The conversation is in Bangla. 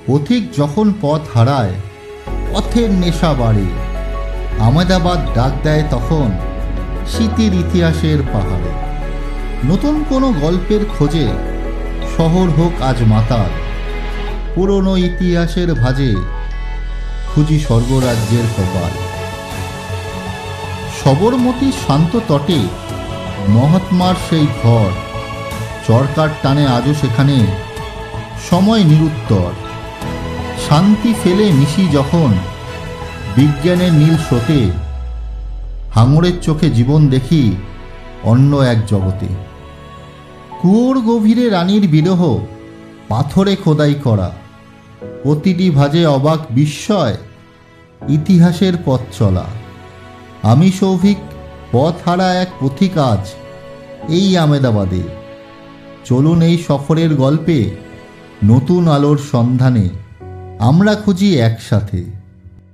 পথিক যখন পথ হারায়, পথের নেশা বাড়ে। আমেদাবাদ ডাক দেয় তখন স্মৃতির ইতিহাসের পাহাড়ে। নতুন কোনো গল্পের খোঁজে শহর হোক আজ মাতাল, পুরনো ইতিহাসের ভাজে খুঁজি স্বর্গরাজ্যের কপাল। সবরমতী শান্ত তটে মহাত্মার সেই ঘর, চরকার টানে আজও সেখানে সময় নিরুত্তর। শান্তি ফেলে মিশি যখন বিজ্ঞানের নীল স্রোতে, হাঙরের চোখে জীবন দেখি অন্য এক জগতে। কুয়োর গভীরে রানীর বিরহ পাথরে খোদাই করা, প্রতিটি ভাজে অবাক বিস্ময় ইতিহাসের পথ চলা। আমি সৌভিক, পথ হারা এক পথিক আজ এই আমেদাবাদে। চলুন এই সফরের গল্পে নতুন আলোর সন্ধানে আমরা খুঁজি একসাথে।